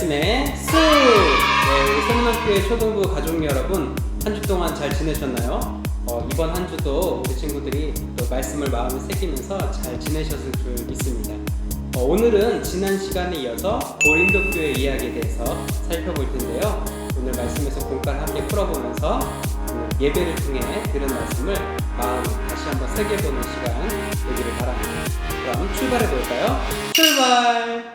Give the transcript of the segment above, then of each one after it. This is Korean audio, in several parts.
말씀에 쑥! 네, 우리 서문학교의 초등부 가족 여러분, 한 주 동안 잘 지내셨나요? 이번 한 주도 우리 친구들이 또 말씀을 마음에 새기면서 잘 지내셨을 줄 믿습니다. 오늘은 지난 시간에 이어서 고린도 교회 이야기에 대해서 살펴볼 텐데요. 오늘 말씀에서 공과를 함께 풀어보면서 오늘 예배를 통해 들은 말씀을 마음에 다시 한번 새겨보는 시간 되기를 바랍니다. 그럼 출발해 볼까요? 출발!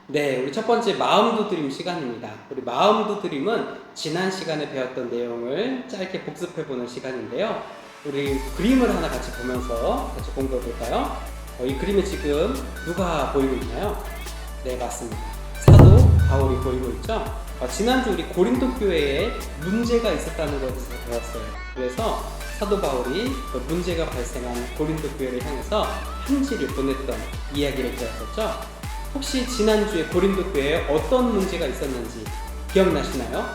네, 우리 첫 번째 마음도드림 시간입니다. 우리 마음도드림은 지난 시간에 배웠던 내용을 짧게 복습해보는 시간인데요. 우리 그림을 하나 같이 보면서 같이 공부해 볼까요? 이 그림에 지금 누가 보이고 있나요? 네, 맞습니다. 사도 바울이 보이고 있죠? 지난주 우리 고린도 교회에 문제가 있었다는 것을 배웠어요. 그래서 사도 바울이 그 문제가 발생한 고린도 교회를 향해서 편지를 보냈던 이야기를 배웠었죠? 혹시 지난주에 고린도 교회에 어떤 문제가 있었는지 기억나시나요?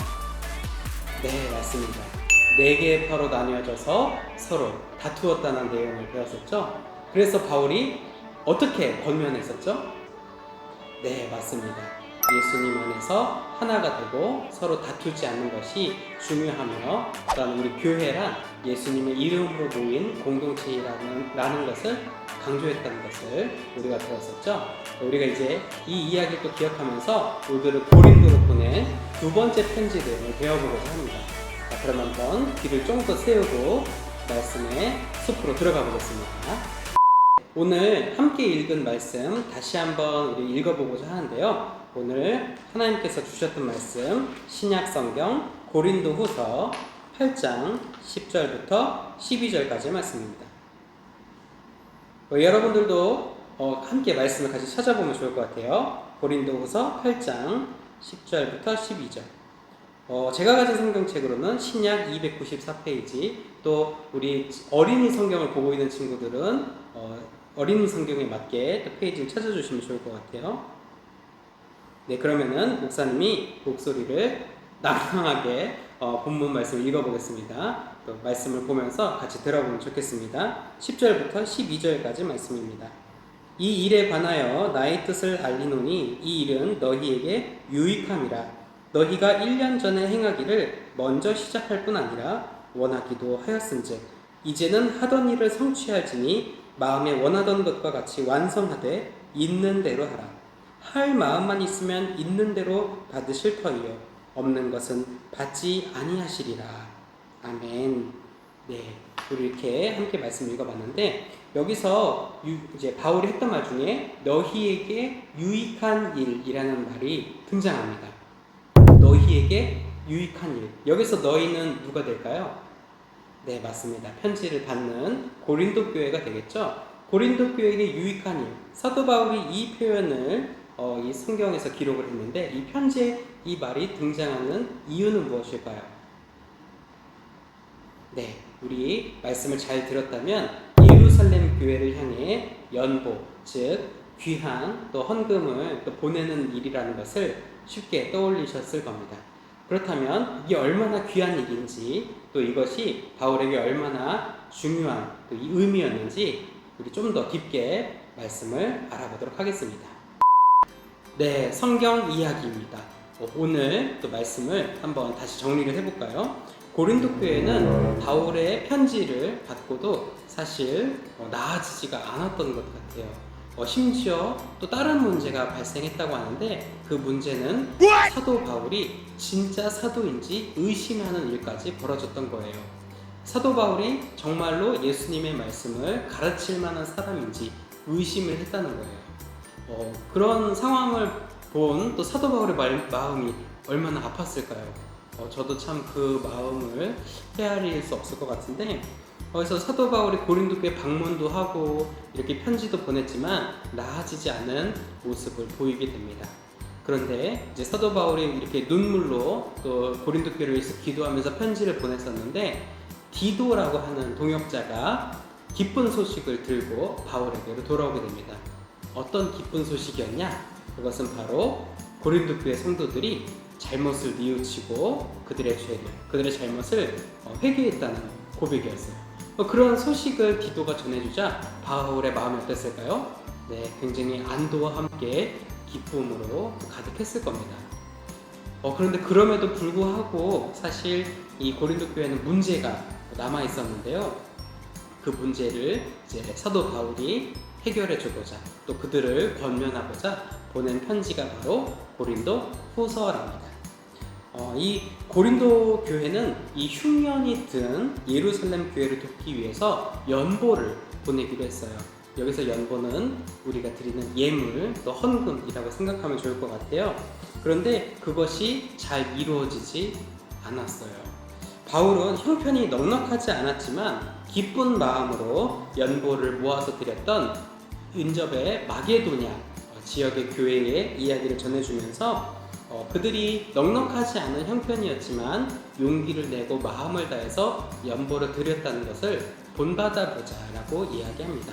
네, 맞습니다. 4개의 파로 나뉘어져서 서로 다투었다는 내용을 배웠었죠? 그래서 바울이 어떻게 권면했었죠? 네, 맞습니다. 예수님 안에서 하나가 되고 서로 다투지 않는 것이 중요하며, 또한 우리 교회란 예수님의 이름으로 모인 공동체라는 것을 강조했다는 것을 우리가 들었었죠. 우리가 이제 이 이야기를 또 기억하면서 우리들을 고린도로 보낸 두 번째 편지를 배워보고자 합니다. 자, 그럼 한번 귀를 좀 더 세우고 말씀의 숲으로 들어가 보겠습니다. 오늘 함께 읽은 말씀 다시 한번 우리 읽어보고자 하는데요. 오늘 하나님께서 주셨던 말씀 신약 성경 고린도 후서 8장 10절부터 12절까지 말씀입니다. 여러분들도 함께 말씀을 같이 찾아보면 좋을 것 같아요. 고린도 후서 8장 10절부터 12절. 제가 가진 성경책으로는 신약 294페이지, 또 우리 어린이 성경을 보고 있는 친구들은 어린이 성경에 맞게 또 페이지를 찾아주시면 좋을 것 같아요. 네, 그러면은 목사님이 목소리를 낭낭하게 본문 말씀을 읽어보겠습니다. 또 말씀을 보면서 같이 들어보면 좋겠습니다. 10절부터 12절까지 말씀입니다. 이 일에 관하여 나의 뜻을 알리노니 이 일은 너희에게 유익함이라. 너희가 1년 전에 행하기를 먼저 시작할 뿐 아니라 원하기도 하였은즉 이제는 하던 일을 성취할지니 마음에 원하던 것과 같이 완성하되 있는 대로 하라. 할 마음만 있으면 있는 대로 받으실 터이요 없는 것은 받지 아니하시리라. 아멘. 네, 우리 이렇게 함께 말씀 읽어봤는데, 여기서 이제 바울이 했던 말 중에 너희에게 유익한 일이라는 말이 등장합니다. 너희에게 유익한 일. 여기서 너희는 누가 될까요? 네, 맞습니다. 편지를 받는 고린도 교회가 되겠죠. 고린도 교회에게 유익한 일. 사도 바울이 이 표현을 이 성경에서 기록을 했는데, 이 편지에 이 말이 등장하는 이유는 무엇일까요? 네, 우리 말씀을 잘 들었다면 예루살렘 교회를 향해 연보, 즉 귀한 또 헌금을 또 보내는 일이라는 것을 쉽게 떠올리셨을 겁니다. 그렇다면 이게 얼마나 귀한 일인지, 또 이것이 바울에게 얼마나 중요한 또 이 의미였는지 우리 좀 더 깊게 말씀을 알아보도록 하겠습니다. 네, 성경 이야기입니다. 오늘 또 말씀을 한번 다시 정리를 해볼까요? 고린도 교회는 바울의 편지를 받고도 사실 나아지지가 않았던 것 같아요. 심지어 또 다른 문제가 발생했다고 하는데, 그 문제는 사도 바울이 진짜 사도인지 의심하는 일까지 벌어졌던 거예요. 사도 바울이 정말로 예수님의 말씀을 가르칠 만한 사람인지 의심을 했다는 거예요. 그런 상황을 본 또 사도 바울의 마음이 얼마나 아팠을까요? 저도 참 그 마음을 헤아릴 수 없을 것 같은데, 그래서 사도 바울이 고린도 교회 방문도 하고 이렇게 편지도 보냈지만 나아지지 않은 모습을 보이게 됩니다. 그런데 이제 사도 바울이 이렇게 눈물로 또 고린도 교회를 위해서 기도하면서 편지를 보냈었는데, 디도라고 하는 동역자가 기쁜 소식을 들고 바울에게로 돌아오게 됩니다. 어떤 기쁜 소식이었냐? 그것은 바로 고린도 교회 성도들이 잘못을 뉘우치고 그들의 잘못을 회개했다는 고백이었어요. 그런 소식을 디도가 전해주자 바울의 마음이 어땠을까요? 네, 굉장히 안도와 함께 기쁨으로 가득했을 겁니다. 그런데 그럼에도 불구하고 사실 이 고린도 교회는 문제가 남아 있었는데요. 그 문제를 이제 사도 바울이 해결해 주고자 또 그들을 권면하고자 보낸 편지가 바로 고린도 후서랍니다. 이 고린도 교회는 이 흉년이 든 예루살렘 교회를 돕기 위해서 연보를 보내기로 했어요. 여기서 연보는 우리가 드리는 예물 또 헌금이라고 생각하면 좋을 것 같아요. 그런데 그것이 잘 이루어지지 않았어요. 바울은 형편이 넉넉하지 않았지만 기쁜 마음으로 연보를 모아서 드렸던 근접의 마게도냐 지역의 교회의 이야기를 전해주면서 그들이 넉넉하지 않은 형편이었지만 용기를 내고 마음을 다해서 연보를 드렸다는 것을 본받아보자 라고 이야기합니다.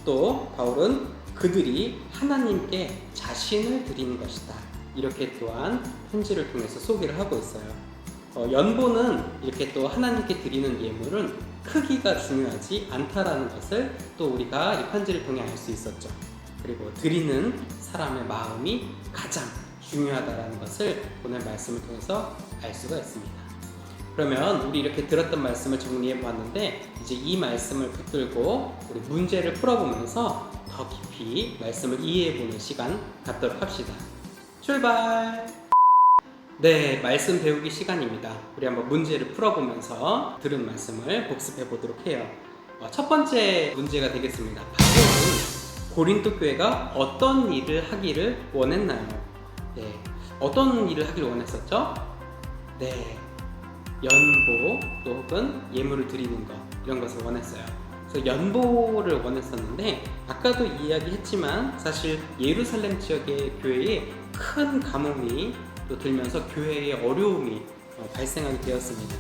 또 바울은 그들이 하나님께 자신을 드리는 것이다 이렇게 또한 편지를 통해서 소개를 하고 있어요. 연보는 이렇게 또 하나님께 드리는 예물은 크기가 중요하지 않다라는 것을 또 우리가 이 편지를 통해 알 수 있었죠. 그리고 드리는 사람의 마음이 가장 중요하다라는 것을 오늘 말씀을 통해서 알 수가 있습니다. 그러면 우리 이렇게 들었던 말씀을 정리해 보았는데 이제 이 말씀을 붙들고 우리 문제를 풀어보면서 더 깊이 말씀을 이해해 보는 시간 갖도록 합시다. 출발! 네, 말씀 배우기 시간입니다. 우리 한번 문제를 풀어보면서 들은 말씀을 복습해 보도록 해요. 첫 번째 문제가 되겠습니다. 바울은 고린도 교회가 어떤 일을 하기를 원했나요? 네, 어떤 일을 하기를 원했었죠? 네, 연보 또 혹은 예물을 드리는 것 이런 것을 원했어요. 그래서 연보를 원했었는데 아까도 이야기했지만 사실 예루살렘 지역의 교회에 큰 가뭄이 또 들면서 교회에 어려움이 발생하게 되었습니다.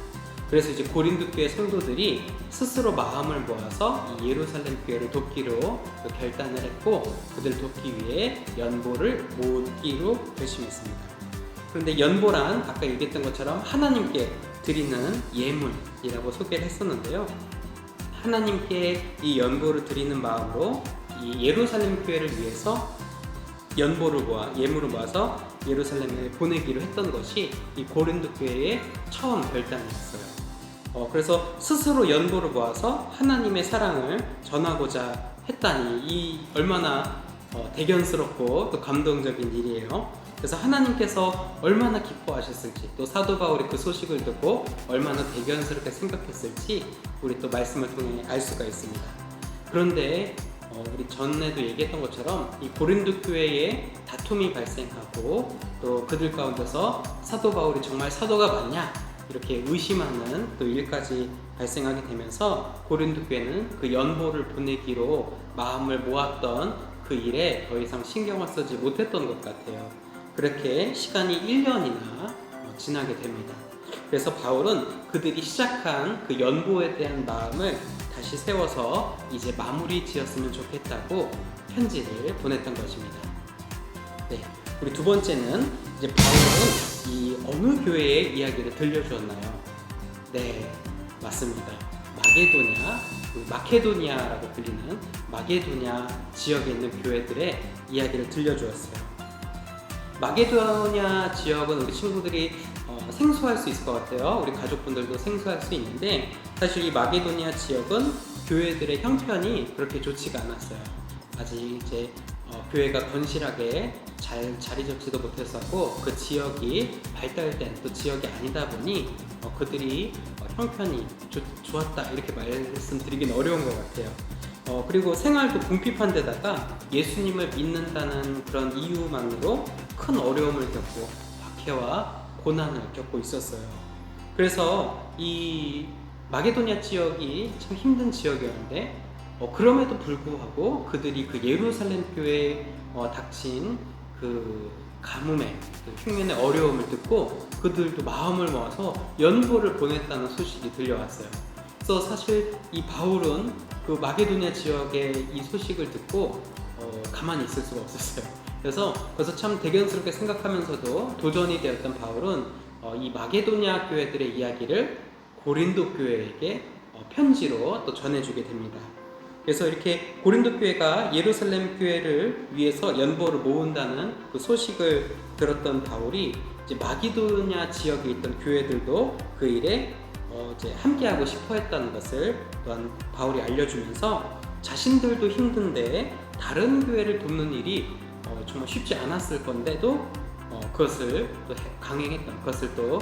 그래서 이제 고린도 교회 성도들이 스스로 마음을 모아서 이 예루살렘 교회를 돕기로 결단을 했고 그들을 돕기 위해 연보를 모으기로 결심했습니다. 그런데 연보란 아까 얘기했던 것처럼 하나님께 드리는 예물이라고 소개를 했었는데요. 하나님께 이 연보를 드리는 마음으로 이 예루살렘 교회를 위해서 예물을 모아서 예루살렘에 보내기로 했던 것이 이 고린도 교회의 처음 결단이었어요. 그래서 스스로 연보를 모아서 하나님의 사랑을 전하고자 했다니 이 얼마나 대견스럽고 또 감동적인 일이에요. 그래서 하나님께서 얼마나 기뻐하셨을지 또 사도 바울이 그 소식을 듣고 얼마나 대견스럽게 생각했을지 우리 또 말씀을 통해 알 수가 있습니다. 그런데 우리 전에도 얘기했던 것처럼 이 고린도 교회에 다툼이 발생하고 또 그들 가운데서 사도 바울이 정말 사도가 맞냐 이렇게 의심하는 또 일까지 발생하게 되면서 고린도 교회는 그 연보를 보내기로 마음을 모았던 그 일에 더 이상 신경을 쓰지 못했던 것 같아요. 그렇게 시간이 1년이나 지나게 됩니다. 그래서 바울은 그들이 시작한 그 연보에 대한 마음을 다시 세워서 이제 마무리 지었으면 좋겠다고 편지를 보냈던 것입니다. 네, 우리 두 번째는 이제 바울은 이 어느 교회의 이야기를 들려주었나요? 네, 맞습니다. 마케도니아라고 불리는 마게도냐 지역에 있는 교회들의 이야기를 들려주었어요. 마게도냐 지역은 우리 친구들이 생소할 수 있을 것 같아요. 우리 가족분들도 생소할 수 있는데 사실 이 마게도냐 지역은 교회들의 형편이 그렇게 좋지가 않았어요. 아직 이제 교회가 건실하게 잘 자리 잡지도 못했었고 그 지역이 발달된 또 지역이 아니다 보니 그들이 형편이 좋았다 이렇게 말씀드리긴 어려운 것 같아요. 그리고 생활도 궁핍한 데다가 예수님을 믿는다는 그런 이유만으로 큰 어려움을 겪고 박해와 고난을 겪고 있었어요. 그래서 이 마게도냐 지역이 참 힘든 지역이었는데 그럼에도 불구하고 그들이 그 예루살렘 교회에 닥친 그 가뭄의 그 흉년의 어려움을 듣고 그들도 마음을 모아서 연보를 보냈다는 소식이 들려왔어요. 그래서 사실 이 바울은 그 마게도냐 지역의 이 소식을 듣고 가만히 있을 수가 없었어요. 그래서 참 대견스럽게 생각하면서도 도전이 되었던 바울은 이 마게도냐 교회들의 이야기를 고린도 교회에게 편지로 또 전해주게 됩니다. 그래서 이렇게 고린도 교회가 예루살렘 교회를 위해서 연보를 모은다는 그 소식을 들었던 바울이 이제 마기도냐 지역에 있던 교회들도 그 일에 이제 함께하고 싶어 했다는 것을 또한 바울이 알려주면서 자신들도 힘든데 다른 교회를 돕는 일이 정말 쉽지 않았을 건데도 그것을 또 강행했던, 그것을 또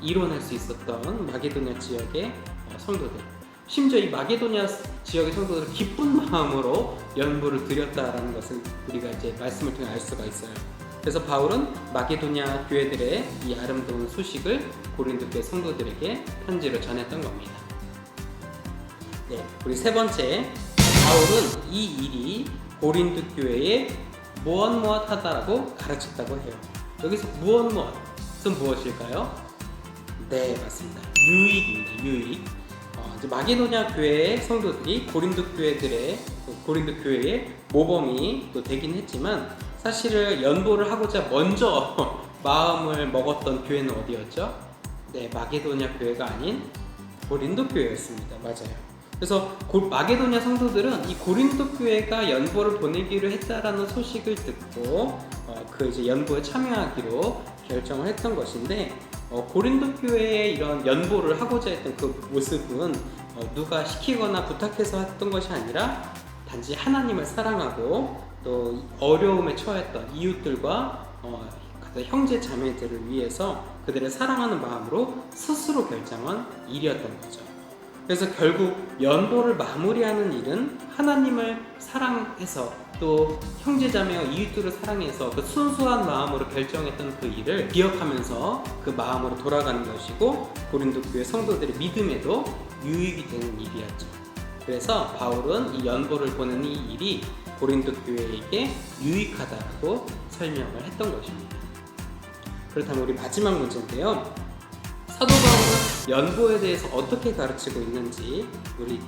이뤄낼 수 있었던 마게도냐 지역의 성도들, 심지어 이 마게도냐 지역의 성도들은 기쁜 마음으로 연보를 드렸다라는 것을 우리가 이제 말씀을 통해 알 수가 있어요. 그래서 바울은 마게도냐 교회들의 이 아름다운 소식을 고린도 교회 성도들에게 편지로 전했던 겁니다. 네, 우리 세 번째, 바울은 이 일이 고린도 교회에 무엇무엇하다라고 가르쳤다고 해요. 여기서 무엇무엇은 무엇일까요? 네, 맞습니다. 유익입니다. 유익. 이제 마게도냐 교회의 성도들이 고린도 교회의 모범이 또 되긴 했지만 사실은 연보를 하고자 먼저 마음을 먹었던 교회는 어디였죠? 네, 마게도냐 교회가 아닌 고린도 교회였습니다. 맞아요. 그래서 마게도냐 성도들은 이 고린도 교회가 연보를 보내기로 했다라는 소식을 듣고 그 이제 연보에 참여하기로 결정을 했던 것인데 고린도 교회의 이런 연보를 하고자 했던 그 모습은 누가 시키거나 부탁해서 했던 것이 아니라 단지 하나님을 사랑하고 또 어려움에 처했던 이웃들과 형제 자매들을 위해서 그들을 사랑하는 마음으로 스스로 결정한 일이었던 거죠. 그래서 결국 연보를 마무리하는 일은 하나님을 사랑해서 또 형제자매와 이웃들을 사랑해서 그 순수한 마음으로 결정했던 그 일을 기억하면서 그 마음으로 돌아가는 것이고 고린도 교회 성도들의 믿음에도 유익이 되는 일이었죠. 그래서 바울은 이 연보를 보내는 이 일이 고린도 교회에게 유익하다고 설명을 했던 것입니다. 그렇다면 우리 마지막 문제인데요. 사도 바울은 연보에 대해서 어떻게 가르치고 있는지 우리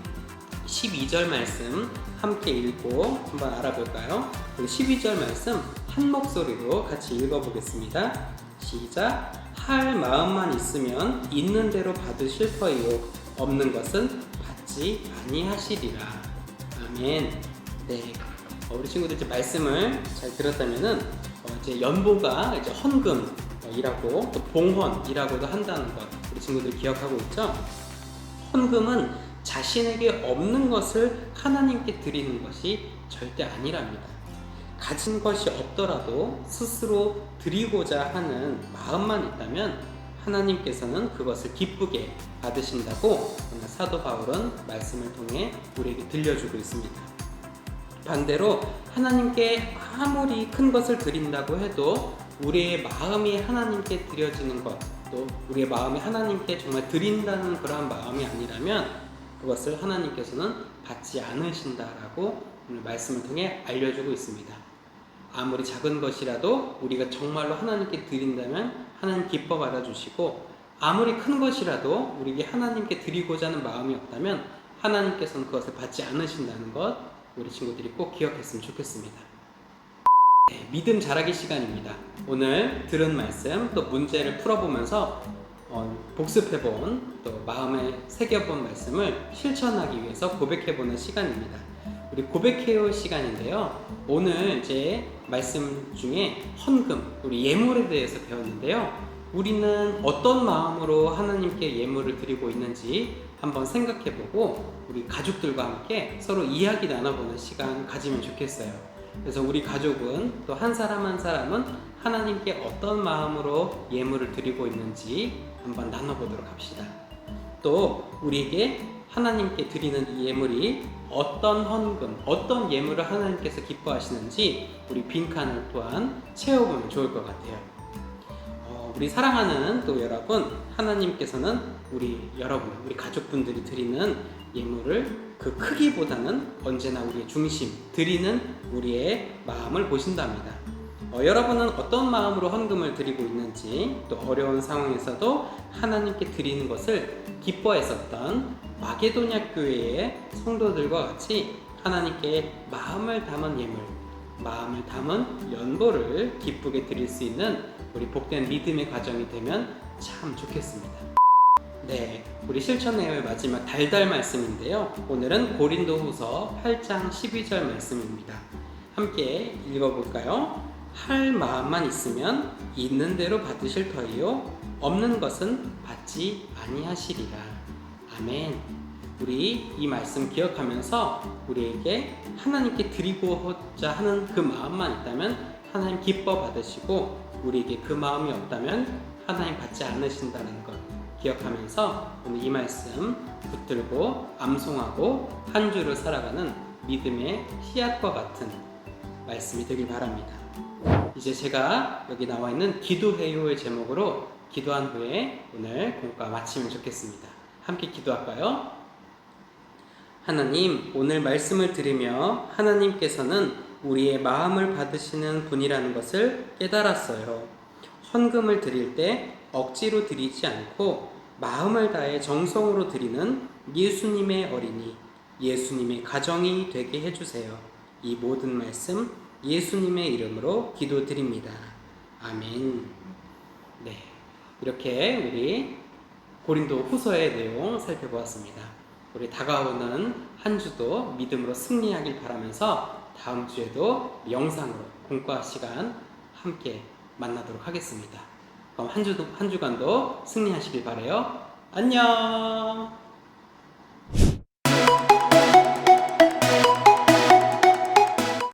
12절 말씀 함께 읽고 한번 알아볼까요? 우리 12절 말씀 한 목소리로 같이 읽어보겠습니다. 시작! 할 마음만 있으면 있는 대로 받으실 터이요 없는 것은 받지 아니하시리라. 아멘. 네, 우리 친구들 이제 말씀을 잘 들었다면은 이제 연보가 이제 헌금이라고 또 봉헌이라고도 한다는 것 우리 친구들 기억하고 있죠? 헌금은 자신에게 없는 것을 하나님께 드리는 것이 절대 아니랍니다. 가진 것이 없더라도 스스로 드리고자 하는 마음만 있다면 하나님께서는 그것을 기쁘게 받으신다고 오늘 사도 바울은 말씀을 통해 우리에게 들려주고 있습니다. 반대로 하나님께 아무리 큰 것을 드린다고 해도 우리의 마음이 하나님께 드려지는 것, 또 우리의 마음이 하나님께 정말 드린다는 그러한 마음이 아니라면 그것을 하나님께서는 받지 않으신다라고 오늘 말씀을 통해 알려주고 있습니다. 아무리 작은 것이라도 우리가 정말로 하나님께 드린다면 하나님 기뻐 받아주시고, 아무리 큰 것이라도 우리에게 하나님께 드리고자 하는 마음이 없다면 하나님께서는 그것을 받지 않으신다는 것 우리 친구들이 꼭 기억했으면 좋겠습니다. 네, 믿음 자라기 시간입니다. 오늘 들은 말씀 또 문제를 풀어보면서 복습해본 또 마음에 새겨본 말씀을 실천하기 위해서 고백해보는 시간입니다. 우리 고백해요 시간인데요. 오늘 이제 말씀 중에 헌금, 우리 예물에 대해서 배웠는데요. 우리는 어떤 마음으로 하나님께 예물을 드리고 있는지 한번 생각해보고 우리 가족들과 함께 서로 이야기 나눠보는 시간 가지면 좋겠어요. 그래서 우리 가족은 또 한 사람 한 사람은 하나님께 어떤 마음으로 예물을 드리고 있는지 한번 나눠보도록 합시다. 또 우리에게 하나님께 드리는 이 예물이 어떤 헌금, 어떤 예물을 하나님께서 기뻐하시는지 우리 빈칸을 또한 채워보면 좋을 것 같아요. 우리 사랑하는 또 여러분, 하나님께서는 우리 가족분들이 드리는 예물을 그 크기보다는 언제나 우리의 중심, 드리는 우리의 마음을 보신답니다. 여러분은 어떤 마음으로 헌금을 드리고 있는지, 또 어려운 상황에서도 하나님께 드리는 것을 기뻐했었던 마게도냐 교회의 성도들과 같이 하나님께 마음을 담은 예물, 마음을 담은 연보를 기쁘게 드릴 수 있는 우리 복된 믿음의 과정이 되면 참 좋겠습니다. 네, 우리 실천회의 마지막 달달 말씀인데요. 오늘은 고린도후서 8장 12절 말씀입니다. 함께 읽어볼까요? 할 마음만 있으면 있는 대로 받으실 터이요 없는 것은 받지 아니하시리라. 아멘. 우리 이 말씀 기억하면서 우리에게 하나님께 드리고자 하는 그 마음만 있다면 하나님 기뻐 받으시고, 우리에게 그 마음이 없다면 하나님 받지 않으신다는 것 기억하면서 오늘 이 말씀 붙들고 암송하고 한 주를 살아가는 믿음의 씨앗과 같은 말씀이 되길 바랍니다. 이제 제가 여기 나와 있는 기도해요의 제목으로 기도한 후에 오늘 공과 마치면 좋겠습니다. 함께 기도할까요? 하나님, 오늘 말씀을 들으며 하나님께서는 우리의 마음을 받으시는 분이라는 것을 깨달았어요. 헌금을 드릴 때 억지로 드리지 않고 마음을 다해 정성으로 드리는 예수님의 어린이, 예수님의 가정이 되게 해주세요. 이 모든 말씀 예수님의 이름으로 기도드립니다. 아멘. 네, 이렇게 우리 고린도 후서의 내용 살펴보았습니다. 우리 다가오는 한 주도 믿음으로 승리하길 바라면서 다음 주에도 영상으로 공과 시간 함께 만나도록 하겠습니다. 그럼 한 주간도 승리하시길 바라요. 안녕.